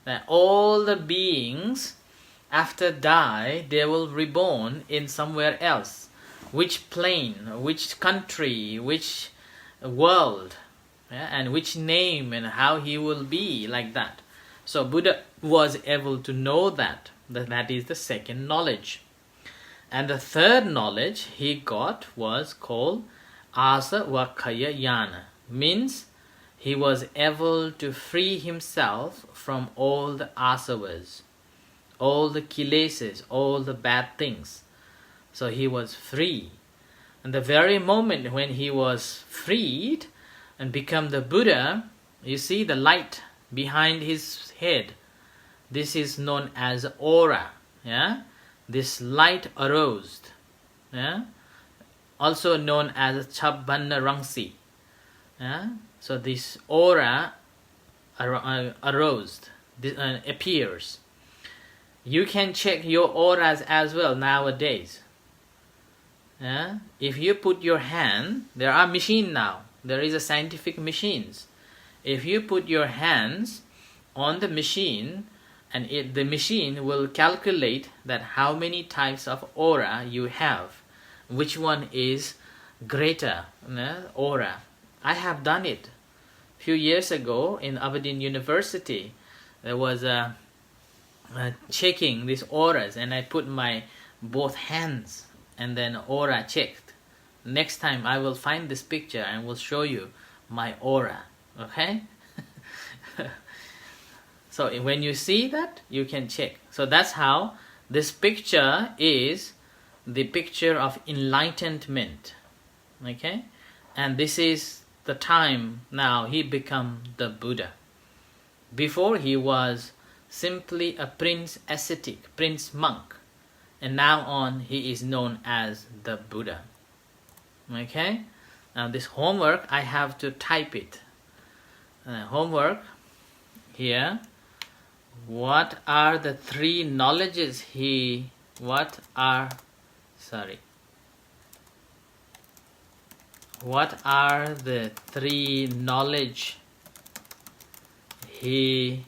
that all the beings after die, they will reborn in somewhere else. Which plane, which country, which world, yeah, and which name, and how he will be, like that. So Buddha was able to know that is the second knowledge. And the third knowledge he got was called Asavakkhaya Yana, means he was able to free himself from all the asavas, all the kilesas, all the bad things. So he was free. And the very moment when he was freed and become the Buddha, you see the light behind his head. This is known as aura. Yeah, this light arose. Yeah, also known as Chabbanna Rangsi. Yeah, so this aura arose, appears. You can check your auras as well nowadays. Yeah? If you put your hand, there are machines now. There is a scientific machines. If you put your hands on the machine, and the machine will calculate that how many types of aura you have, which one is greater aura. I have done it. A few years ago in Aberdeen University, there was checking these auras, and I put my both hands and then aura checked. Next time I will find this picture and will show you my aura. Okay? So when you see that, you can check. So that's how this picture is the picture of enlightenment. Okay? And this is the time now he become the Buddha. Before he was simply a prince ascetic, prince monk, and now on he is known as the Buddha. Okay, now this homework I have to type it. Homework here. What are the three knowledges what are the three knowledge he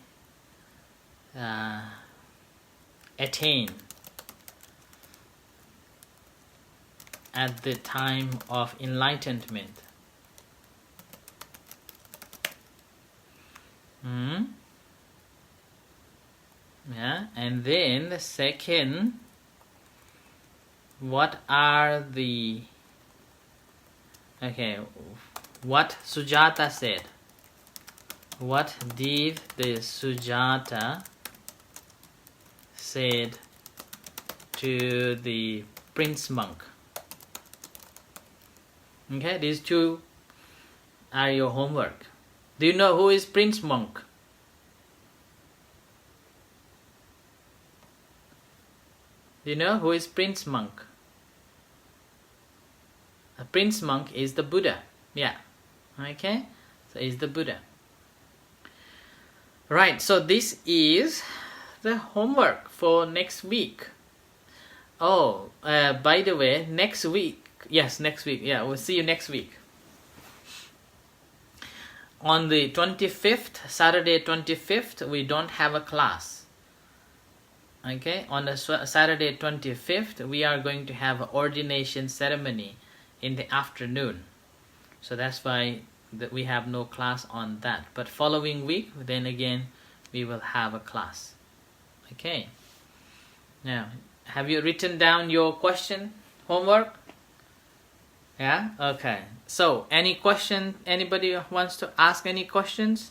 attained at the time of enlightenment? Yeah, and then the second, what Sujata said. What did the Sujata said to the prince monk? Okay, these two are your homework. Do you know who is prince monk? Do you know who is prince monk? A prince monk is the Buddha. Yeah. Okay, so is the Buddha. Right, so this is the homework for next week. Oh, by the way, next week. Yes, next week. Yeah, we'll see you next week. On the 25th, Saturday 25th, we don't have a class. Okay, on the Saturday 25th, we are going to have an ordination ceremony in the afternoon. So that's why we have no class on that. But following week, then again, we will have a class. Okay. Now, have you written down your question, homework? Yeah? Okay. So, any question? Anybody wants to ask any questions?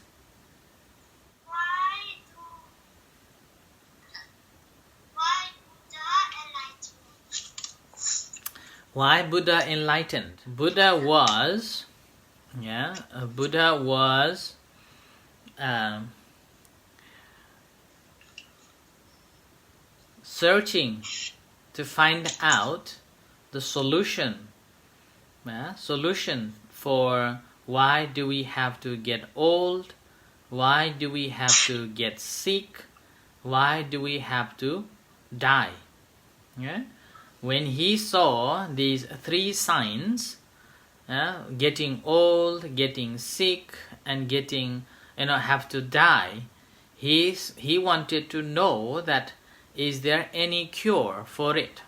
Why Buddha enlightened? Buddha was searching to find out the solution for why do we have to get old, why do we have to get sick, why do we have to die. Yeah? When he saw these three signs, getting old, getting sick, and getting have to die, he wanted to know that is there any cure for it?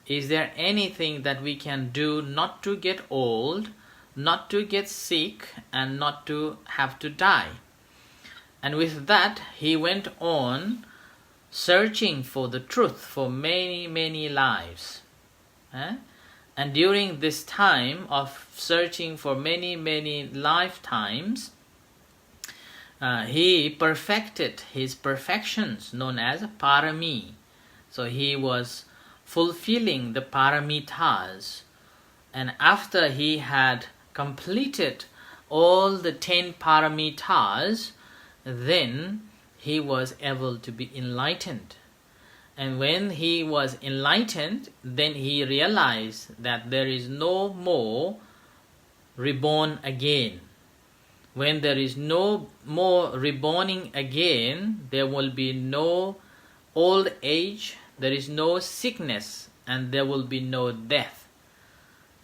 Is there anything that we can do not to get old, not to get sick, and not to have to die? And with that, he went on searching for the truth for many, many lives. And during this time of searching for many, many lifetimes, he perfected his perfections known as parami. So he was fulfilling the paramitas. And after he had completed all the 10 paramitas, then he was able to be enlightened. And when he was enlightened, then he realized that there is no more reborn again. When there is no more reborning again, there will be no old age, there is no sickness, and there will be no death.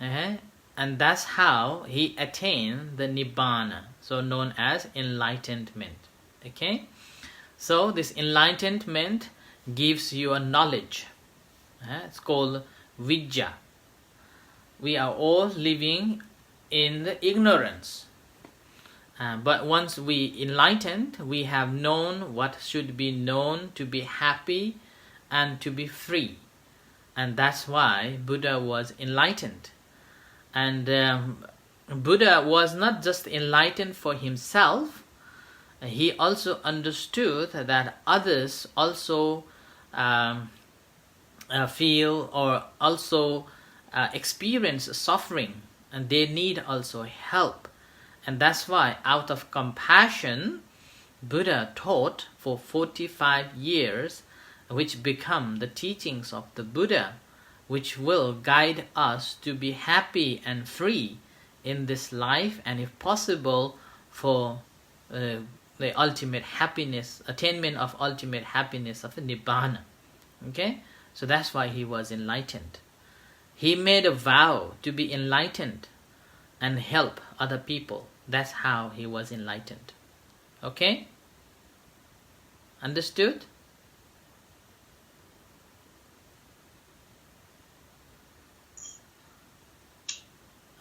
And that's how he attained the Nibbana, so known as enlightenment. Okay? So this enlightenment gives you a knowledge. It's called Vidya. We are all living in the ignorance. But once we enlightened, we have known what should be known to be happy and to be free. And that's why Buddha was enlightened. And Buddha was not just enlightened for himself, he also understood that others also feel or also experience suffering, and they need also help. And that's why out of compassion, Buddha taught for 45 years, which become the teachings of the Buddha, which will guide us to be happy and free in this life, and if possible for the ultimate happiness, attainment of ultimate happiness of Nibbana. Okay, so that's why he was enlightened. He made a vow to be enlightened and help other people. That's how he was enlightened. Okay, understood?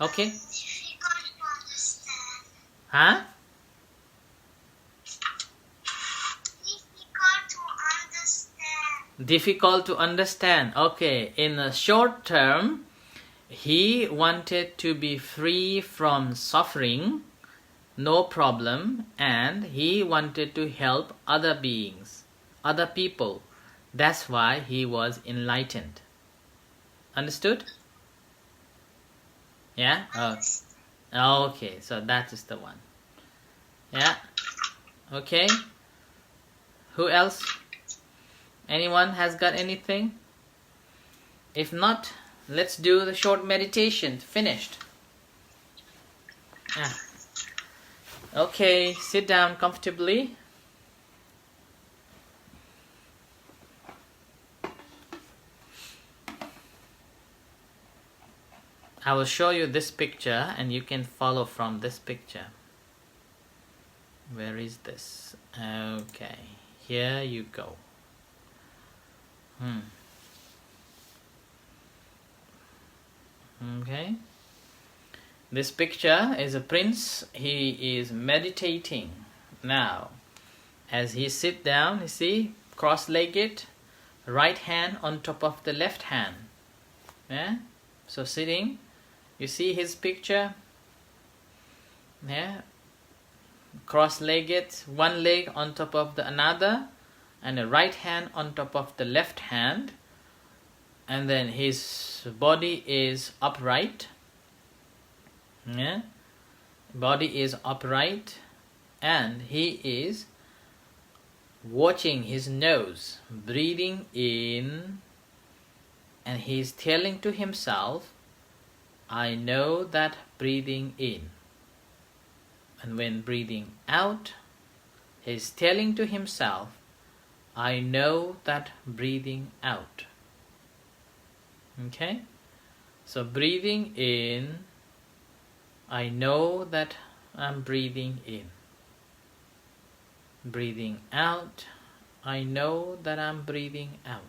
Okay. Difficult to understand. Huh? Difficult to understand. Difficult to understand. Okay, in the short term, he wanted to be free from suffering, no problem, and he wanted to help other beings, other people. That's why he was enlightened. Understood? Yeah? Okay, so that is the one. Yeah? Okay? Who else? Anyone has got anything? If not, let's do the short meditation. Finished. Yeah. Okay, sit down comfortably. I will show you this picture and you can follow from this picture. Where is this? Okay, here you go. Okay. This picture is a prince. He is meditating now. As he sit down, you see, cross-legged, right hand on top of the left hand. Yeah. So sitting, you see his picture. Yeah. Cross-legged, one leg on top of the another, and the right hand on top of the left hand, and then his body is upright. Yeah, body is upright, and he is watching his nose, breathing in, and he is telling to himself, I know that breathing in. And when breathing out, he is telling to himself, I know that breathing out. Okay? So breathing in, I know that I'm breathing in. Breathing out, I know that I'm breathing out.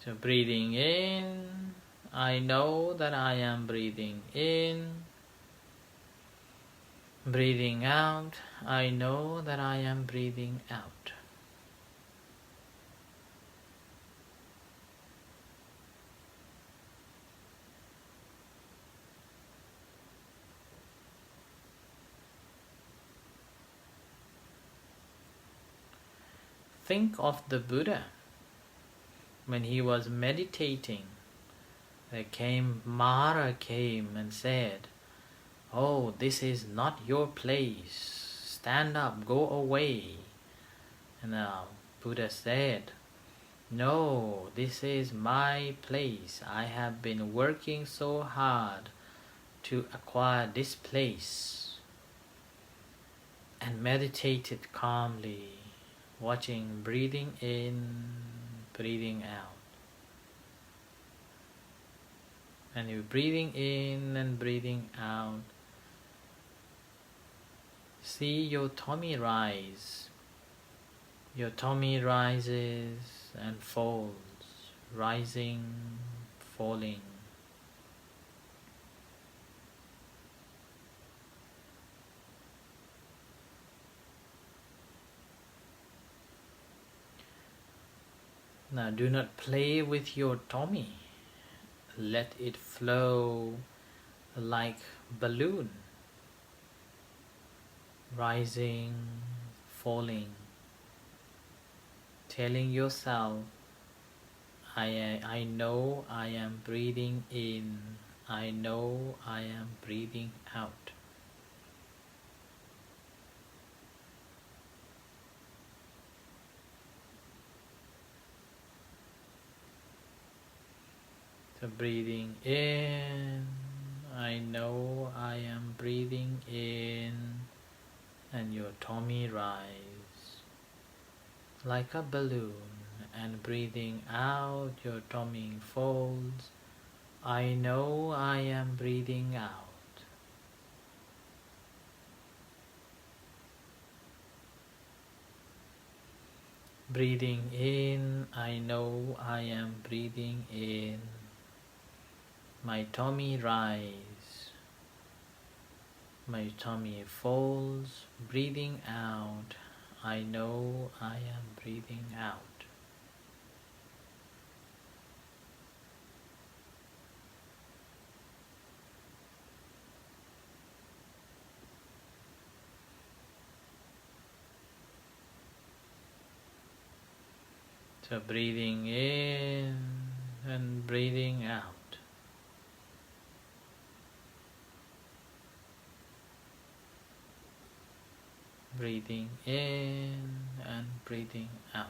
So breathing in, I know that I am breathing in. Breathing out, I know that I am breathing out. Think of the Buddha. When he was meditating, Mara came and said, oh, this is not your place. Stand up, go away. And Buddha said, no, this is my place. I have been working so hard to acquire this place. And meditated calmly, watching breathing in, breathing out. And you're breathing in and breathing out. See your tummy rise. Your tummy rises and falls, rising, falling. Now do not play with your tummy. Let it flow like balloon, rising, falling, telling yourself, I know I am breathing in. I know I am breathing out. So breathing in, I know I am breathing in, and your tummy rise like a balloon, and breathing out, your tummy folds. I know I am breathing out. Breathing in, I know I am breathing in. My tummy rise. My tummy folds. Breathing out, I know I am breathing out. So breathing in and breathing out. Breathing in and breathing out.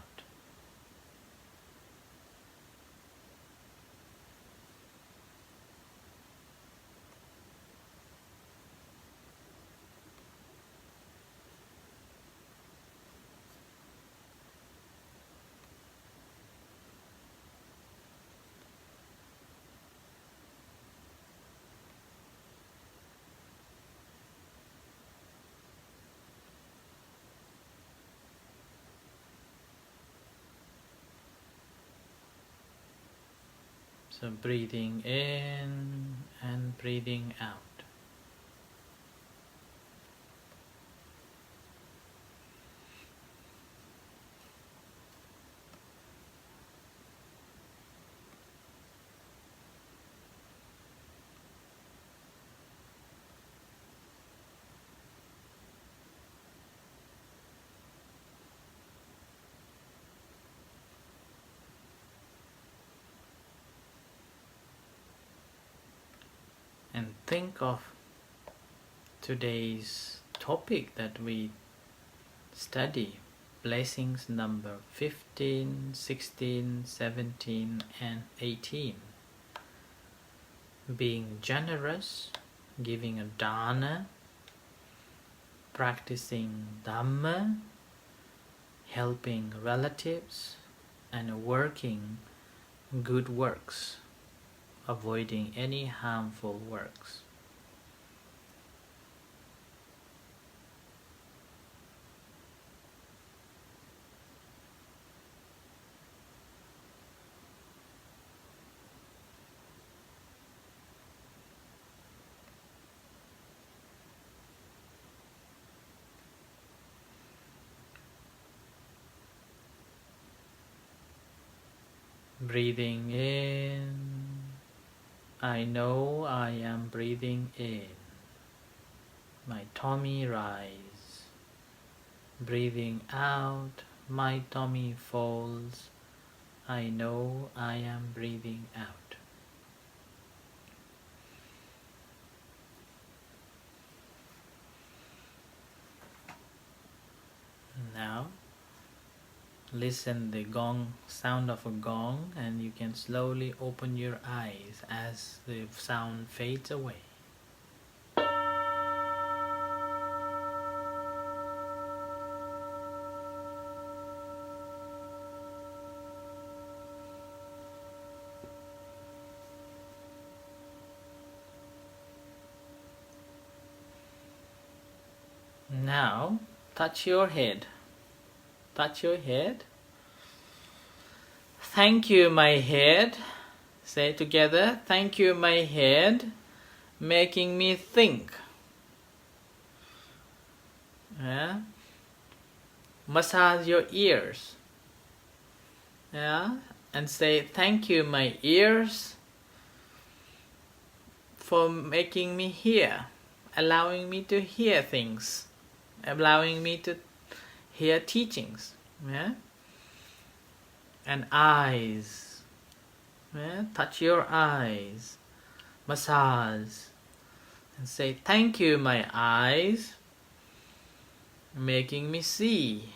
So breathing in and breathing out. And think of today's topic that we study, blessings number 15, 16, 17 and 18. Being generous, giving a dana, practicing dhamma, helping relatives, and working good works, avoiding any harmful works. Breathing in, I know I am breathing in. My tummy rise. Breathing out, my tummy falls. I know I am breathing out. Now, listen the gong, sound of a gong, and you can slowly open your eyes as the sound fades away. Now, touch your head. Touch your head. Thank you, my head. Say together, thank you, my head, making me think. Yeah. Massage your ears. Yeah. And say, thank you, my ears, for making me hear, allowing me to hear things, allowing me to hear teachings. Yeah. And eyes, Yeah? Touch your eyes, massage, and say, thank you, my eyes, making me see.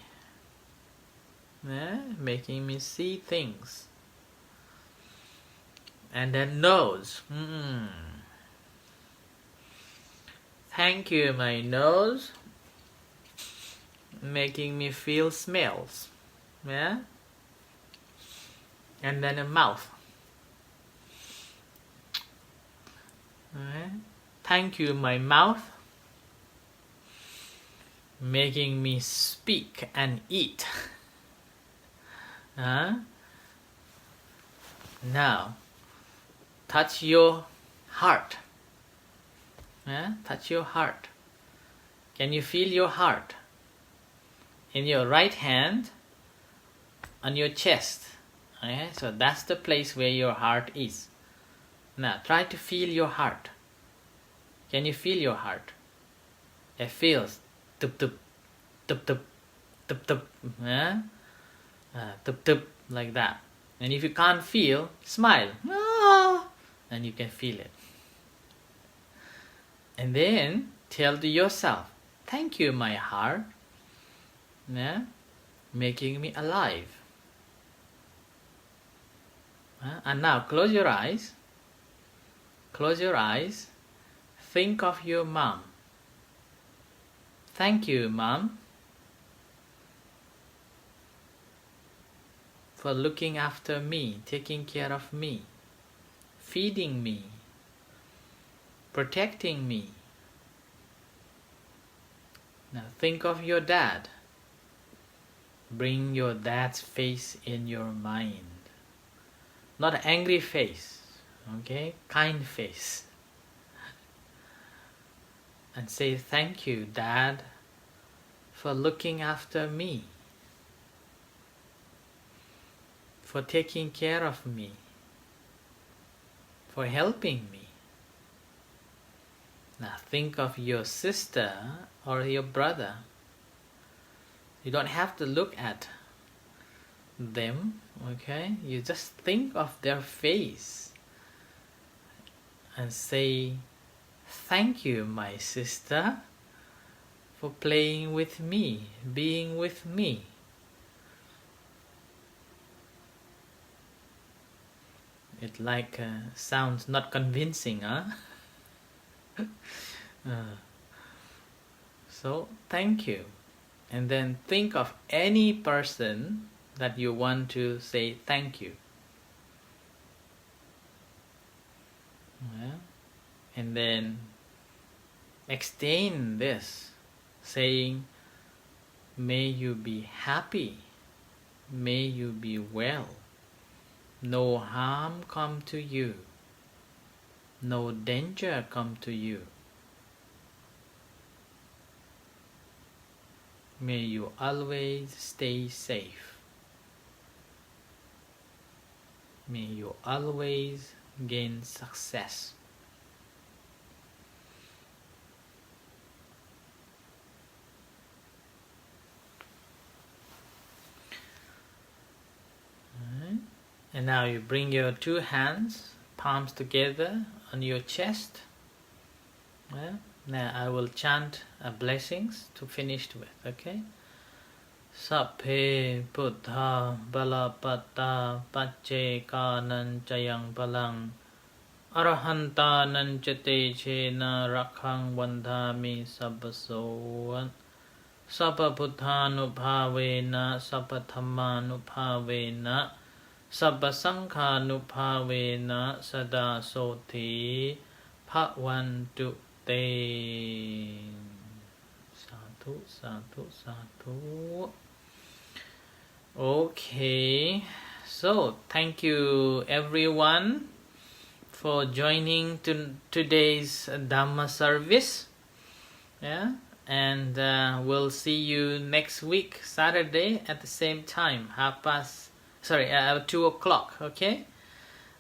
Yeah? Making me see things. And then nose. Thank you, my nose, making me feel smells. Yeah? And then a mouth. Right? Thank you, my mouth, making me speak and eat. Now, touch your heart. Touch your heart. Can you feel your heart? In your right hand, on your chest. Okay? So that's the place where your heart is. Now, try to feel your heart. Can you feel your heart? It feels tup tup, tup tup, tup tup, tup tup, like that. And if you can't feel, smile. And you can feel it. And then tell to yourself, thank you, my heart, making me alive. And now close your eyes. Close your eyes. Think of your mom. Thank you, mom, for looking after me, taking care of me, feeding me, protecting me. Now think of your dad. Bring your dad's face in your mind. Not angry face, okay? Kind face. And say, thank you, Dad, for looking after me, for taking care of me, for helping me. Now think of your sister or your brother. You don't have to look at them, okay? You just think of their face and say, thank you, my sister, for playing with me, being with me. It sounds not convincing, huh? So, thank you. And then think of any person that you want to say thank you. Yeah. And then extend this, saying, may you be happy, may you be well, no harm come to you, no danger come to you. May you always stay safe. May you always gain success. And now you bring your two hands, palms together on your chest. Now I will chant blessings to finish with, okay? Sapphe Buddha Balapatta Pacce Nanchayang Palang Arahanta Nanchate Chena Rakhang Vandhami Sabbasovan Sabba Buddhanubhavena Sabba Dhammanubhavena Sabba Sankhanubhavena Sada Soti Bhavantu Te. Sadhu, sadhu, sadhu. Okay, so thank you everyone for joining today's Dhamma service. Yeah, and we'll see you next week, Saturday, at the same time, 2 o'clock. Okay,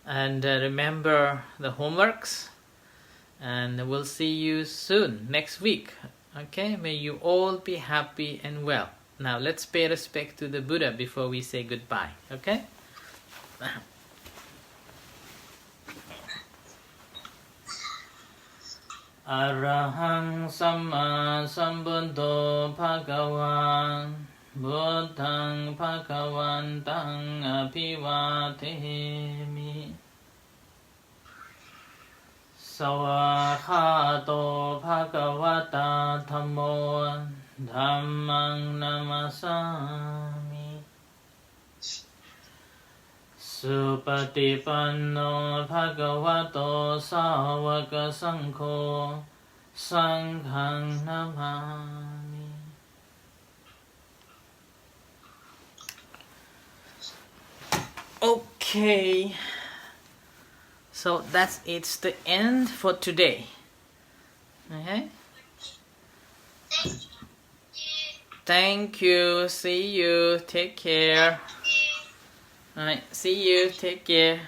and remember the homeworks, and we'll see you soon next week. Okay, may you all be happy and well. Now let's pay respect to the Buddha before we say goodbye. Okay. Arahang Samma Sambuddho Bhagavan Buddhang Bhagavantang Abhivatemi Sawakhato Bhagavata Dhammo Dhammang Namasami Supatipanno Bhagavato Sāvaka Saṅkho Sanghang Namami. Okay, so it's the end for today. Okay. Thank you. See you. Take care. Alright, see you. Take care.